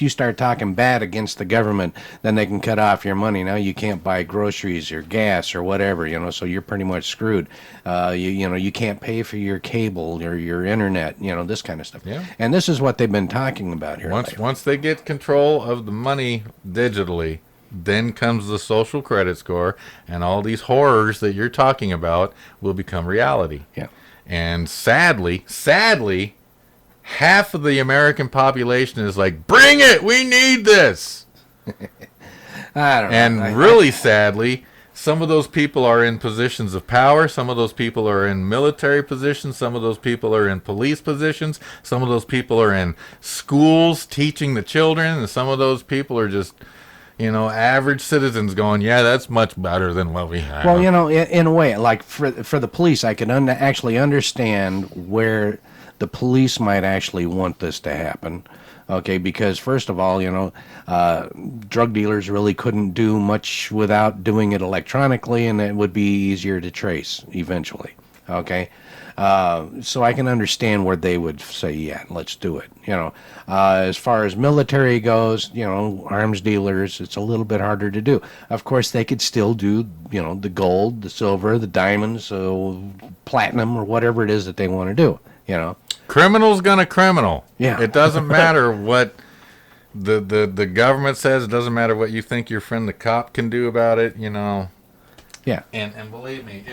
start talking bad against the government, then they can cut off your money. Now you can't buy groceries or gas or whatever, so you're pretty much screwed. You can't pay for your cable or your internet, this kind of stuff. Yeah. And this is what they've been talking about here. Once they get control of the money digitally, then comes the social credit score, and all these horrors that you're talking about will become reality. Yeah. And sadly, half of the American population is like, bring it, we need this. I don't know. And really sadly, some of those people are in positions of power. Some of those people are in military positions. Some of those people are in police positions. Some of those people are in schools teaching the children. And some of those people are just, average citizens going, yeah, that's much better than what we have. Well, in a way, like for the police, I can actually understand where the police might actually want this to happen. Okay, because first of all, drug dealers really couldn't do much without doing it electronically, and it would be easier to trace eventually. Okay, so I can understand where they would say, yeah, let's do it. As far as military goes, arms dealers, it's a little bit harder to do. Of course, they could still do, the gold, the silver, the diamonds, platinum, or whatever it is that they want to do. Criminal's gonna criminal. Yeah. It doesn't matter what the government says. It doesn't matter what you think your friend the cop can do about it. Yeah. And believe me,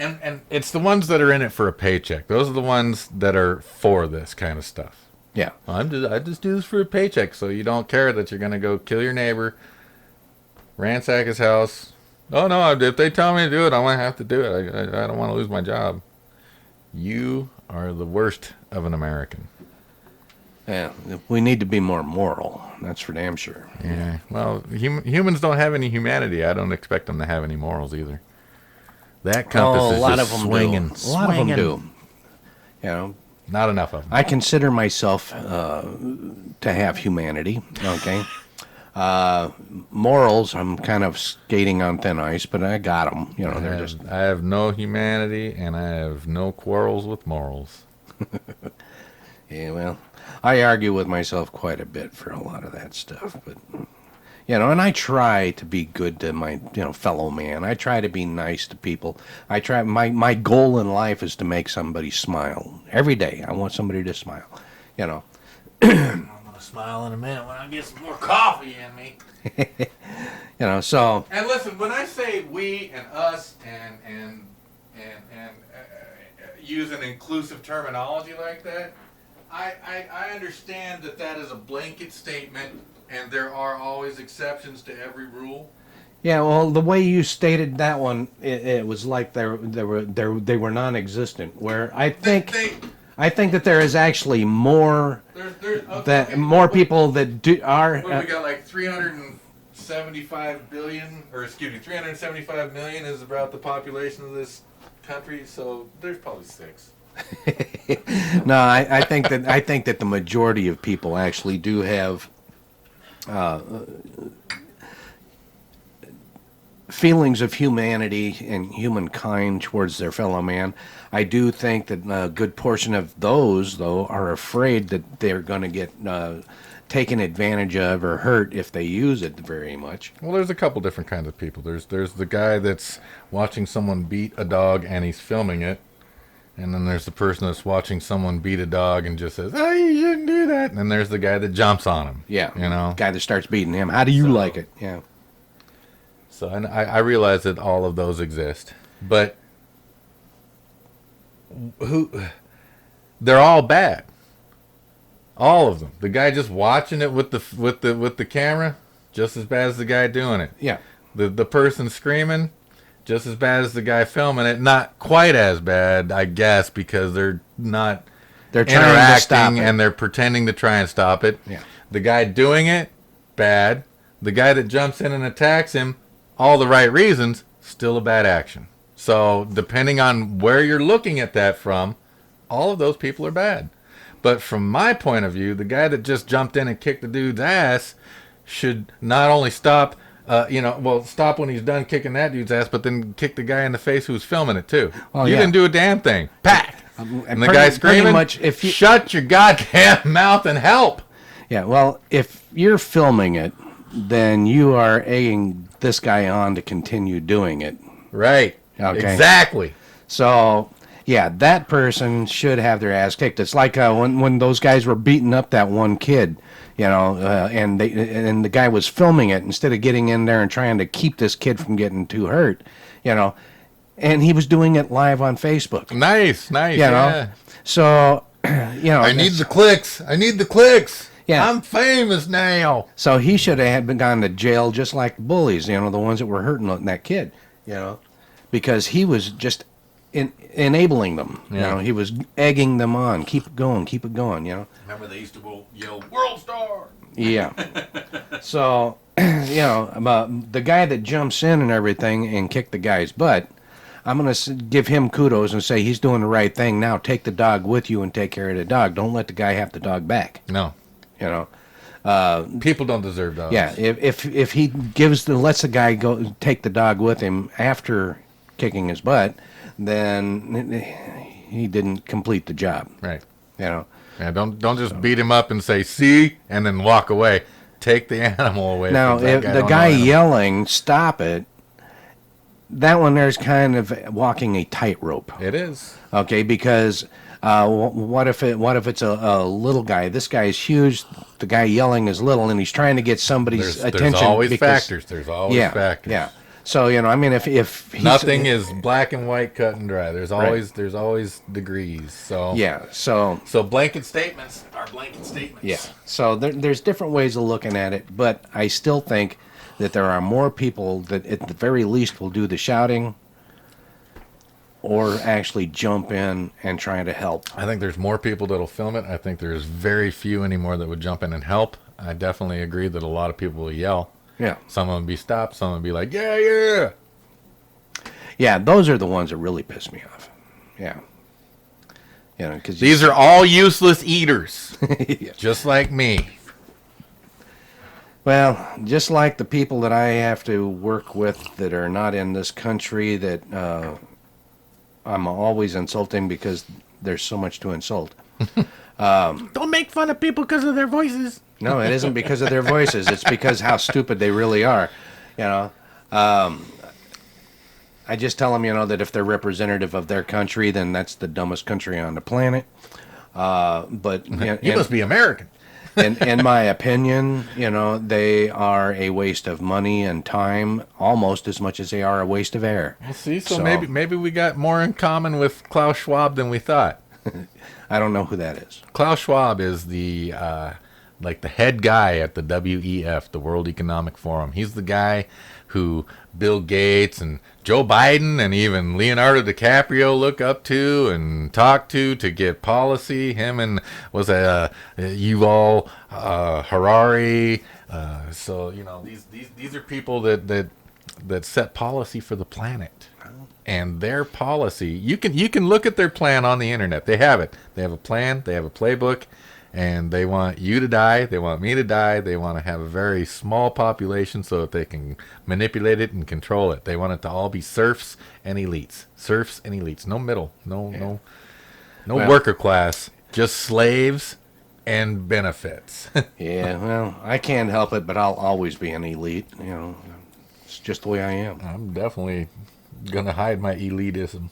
and it's the ones that are in it for a paycheck. Those are the ones that are for this kind of stuff. Yeah. I just do this for a paycheck, so you don't care that you're gonna go kill your neighbor, ransack his house. Oh no! If they tell me to do it, I'm gonna have to do it. I don't want to lose my job. You are the worst of an American. Yeah. We need to be more moral. That's for damn sure. Yeah. Well, humans don't have any humanity. I don't expect them to have any morals either. That compass Oh, a is lot just of them swinging. do. A lot of them do. Not enough of them. I consider myself to have humanity. Okay. Morals, I'm kind of skating on thin ice, but I got them. I have no humanity, and I have no quarrels with morals. Yeah, well, I argue with myself quite a bit for a lot of that stuff, but and I try to be good to my fellow man. I try to be nice to people. I try. My goal in life is to make somebody smile every day. I want somebody to smile. I'm gonna smile in a minute when I get some more coffee in me. So And listen, when I say we and us and use an inclusive terminology like that, I understand that is a blanket statement, and there are always exceptions to every rule. yeah, well, the way you stated that one, it was like they were non-existent. Where I think that there is actually more people that are. What, we got like 375 billion, or excuse me, 375 million is about the population of this country, so there's probably 6. No, I think that the majority of people actually do have feelings of humanity and humankind towards their fellow man. I do think that a good portion of those, though, are afraid that they're going to get taken advantage of or hurt if they use it very much. Well, there's a couple different kinds of people. There's the guy that's watching someone beat a dog and he's filming it. And then there's the person that's watching someone beat a dog and just says, "Oh, you shouldn't do that." And then there's the guy that jumps on him. Yeah, guy that starts beating him. How do you like it? Yeah. So I realize that all of those exist. But who they're all bad. All of them. The guy just watching it with the camera, just as bad as the guy doing it. Yeah. The person screaming, just as bad as the guy filming it. Not quite as bad, I guess, because they're not They're trying to stop interacting it. and they're pretending to try and stop it. Yeah. The guy doing it, bad. The guy that jumps in and attacks him, all the right reasons, still a bad action. So depending on where you're looking at that from, all of those people are bad. But from my point of view, the guy that just jumped in and kicked the dude's ass should not only stop, stop when he's done kicking that dude's ass, but then kick the guy in the face who's filming it too. Well, you yeah. didn't do a damn thing. Pack. And the pretty- guy pretty screaming, much if you- shut your goddamn mouth and help. Yeah, well, if you're filming it, then you are egging this guy on to continue doing it. Right. Okay. Exactly. So, yeah, that person should have their ass kicked. It's like when those guys were beating up that one kid, and the guy was filming it instead of getting in there and trying to keep this kid from getting too hurt, and he was doing it live on Facebook. Nice. Yeah. So, I need the clicks. Yeah. I'm famous now. So he should have been gone to jail just like the bullies, the ones that were hurting that kid, because he was just enabling them. Yeah. He was egging them on. Keep it going. Remember they used to yell, "World Star!" Yeah. So, about the guy that jumps in and everything and kick the guy's butt, I'm going to give him kudos and say he's doing the right thing. Now take the dog with you and take care of the dog. Don't let the guy have the dog back. No. People don't deserve dogs. Yeah, if he lets the guy go take the dog with him after kicking his butt, then he didn't complete the job. Right. Yeah, don't just beat him up and say "see" and then walk away. Take the animal away. Now, from that if the don't guy know him. yelling "stop it," that one there's kind of walking a tightrope. It is. Okay, because what if it's a little guy? This guy is huge. The guy yelling is little, and he's trying to get somebody's attention. There's always because, factors. There's always yeah, factors. Yeah. So if he's, Nothing is black and white, cut and dry. There's always degrees. So Yeah. So blanket statements are blanket statements. yeah. So there's different ways of looking at it, but I still think that there are more people that at the very least will do the shouting or actually jump in and try to help. I think there's more people that'll film it. I think there's very few anymore that would jump in and help. I definitely agree that a lot of people will yell. Yeah. Some of them be stopped. Some of them be like, yeah. Yeah, those are the ones that really piss me off. Yeah. Because These are all useless eaters, yeah. just like me. Well, just like the people that I have to work with that are not in this country that I'm always insulting because there's so much to insult. Don't make fun of people because of their voices. No, it isn't because of their voices. It's because how stupid they really are. I just tell them, that if they're representative of their country, then that's the dumbest country on the planet. But You must be American. in my opinion, they are a waste of money and time almost as much as they are a waste of air. Well, see, so maybe we got more in common with Klaus Schwab than we thought. I don't know who that is. Klaus Schwab is the the head guy at the WEF, the World Economic Forum. He's the guy who Bill Gates and Joe Biden and even Leonardo DiCaprio look up to and talk to get policy. Him and Yuval Harari. So these are people that set policy for the planet. And their policy, you can look at their plan on the internet. They have it. They have a plan. They have a playbook. And they want you to die. They want me to die. They want to have a very small population so that they can manipulate it and control it. They want it to all be serfs and elites. Serfs and elites. No middle. No worker class. Just slaves and benefits. Yeah, well, I can't help it, but I'll always be an elite. It's just the way I am. I'm definitely going to hide my elitism.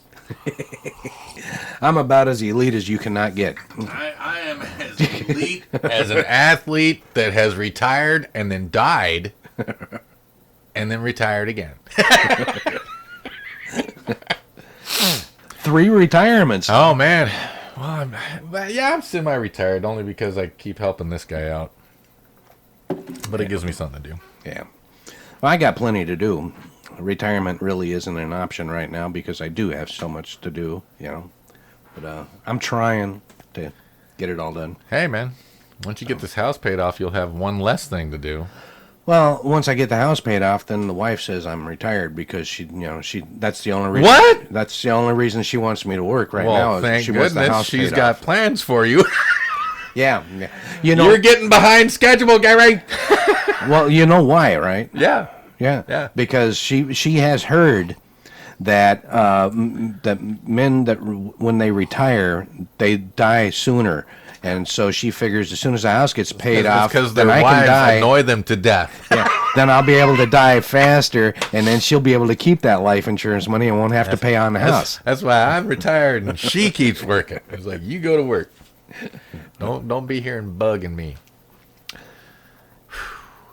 I'm about as elite as you cannot get. I am as elite. As an athlete that has retired and then died and then retired again. 3 retirements. Oh man, well, I'm semi-retired only because I keep helping this guy out, but it gives me something to do. Yeah. Well, I got plenty to do. Retirement really isn't an option right now because I do have so much to do, But I'm trying to get it all done. Hey man, once you get this house paid off, you'll have one less thing to do. Well, once I get the house paid off, then the wife says I'm retired because that's the only reason. What? That's the only reason she wants me to work right now. Well, Is thank she wants the goodness house she's paid got off. plans for you. Yeah. You're getting behind schedule, Gary. Well, you know why, right? Yeah. Yeah. Because she has heard that that men that when they retire, they die sooner. And so she figures as soon as the house gets paid off, because then their I can wives die. annoy them to death. Yeah, then I'll be able to die faster, and then she'll be able to keep that life insurance money and won't have to pay on the house. That's why I'm retired and she keeps working. It's like, you go to work. Don't be here and bugging me.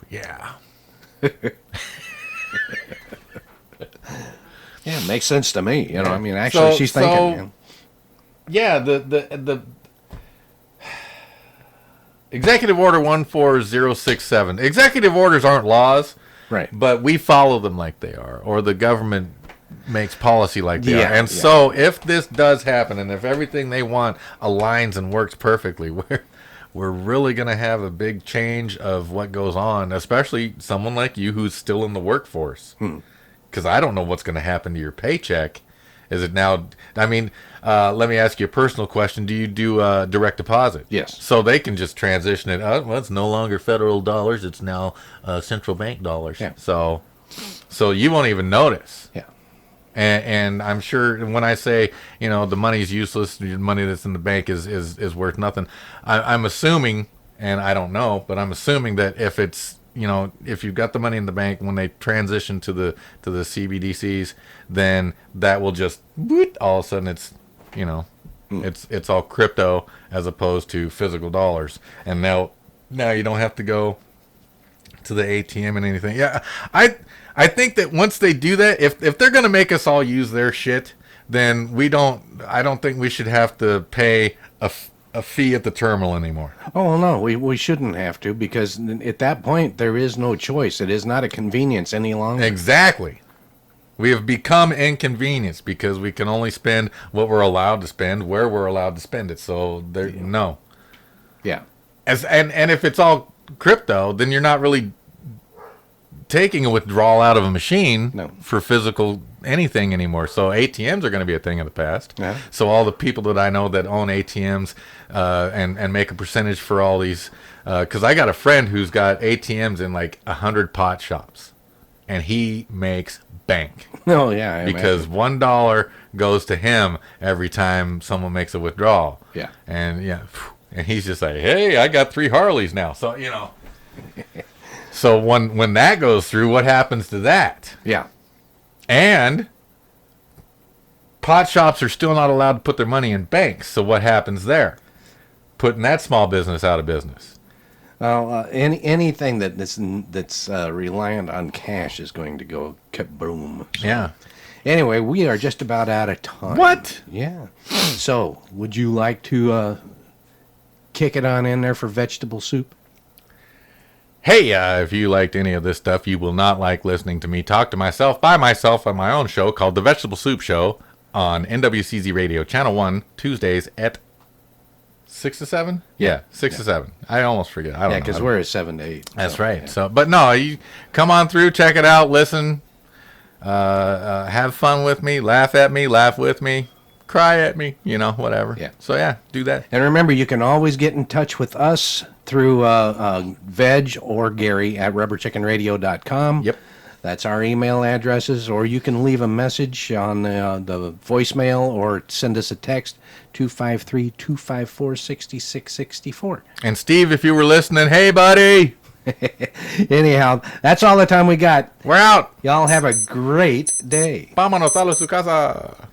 Yeah. Yeah, makes sense to me. I mean, actually, she's thinking. Yeah, the Executive Order 14067. Executive orders aren't laws, Right. but we follow them like they are, or the government makes policy like they Yeah, are. And yeah. so if this does happen, and if everything they want aligns and works perfectly, we're really going to have a big change of what goes on, especially someone like you who's still in the workforce. Because I don't know what's going to happen to your paycheck. Is it now? I mean, let me ask you a personal question. Do you do direct deposit? Yes. So they can just transition it. Well, it's no longer federal dollars. It's now central bank dollars. Yeah. So you won't even notice. Yeah. And I'm sure when I say, the money's useless, the money that's in the bank is worth nothing, I'm assuming, and I don't know, but I'm assuming that if it's, if you've got the money in the bank, when they transition to the CBDCs, then that will just, all of a sudden it's, it's all crypto as opposed to physical dollars. And now you don't have to go to the ATM and anything. Yeah, I think that once they do that, if they're going to make us all use their shit, then I don't think we should have to pay a fee at the terminal anymore. Oh, no, we shouldn't have to, because at that point, there is no choice. It is not a convenience any longer. Exactly. We have become inconvenienced because we can only spend what we're allowed to spend where we're allowed to spend it. So no. Yeah. And if it's all crypto, then you're not really taking a withdrawal out of a machine for physical anything anymore. So ATMs are going to be a thing of the past. Yeah. So all the people that I know that own ATMs and make a percentage for all these, because I got a friend who's got ATMs in like 100 pot shops, and he makes bank. Oh, yeah. I Because imagine. $1 goes to him every time someone makes a withdrawal. Yeah. And and he's just like, hey, I got 3 Harleys now. So So when that goes through, what happens to that? Yeah. And pot shops are still not allowed to put their money in banks. So what happens there? Putting that small business out of business. Well, anything that's reliant on cash is going to go kaboom. So, Yeah. Anyway, we are just about out of time. What? Yeah. So, would you like to kick it on in there for vegetable soup? Hey, if you liked any of this stuff, you will not like listening to me talk to myself by myself on my own show called The Vegetable Soup Show on NWCZ Radio, Channel 1, Tuesdays at 6 to 7? Yeah, 6 to 7. I almost forget. I don't know. Yeah, because we're at 7 to 8. That's so, right. yeah. So, but no, you come on through, check it out, listen, have fun with me, laugh with me, cry at me, whatever. Yeah. So yeah, do that. And remember, you can always get in touch with us through Veg or Gary at rubberchickenradio.com. Yep. That's our email addresses, or you can leave a message on the voicemail or send us a text, 253-254-6664. And Steve, if you were listening, hey buddy, Anyhow, that's all the time we got. we're out. Y'all have a great day. Vámonos a su casa.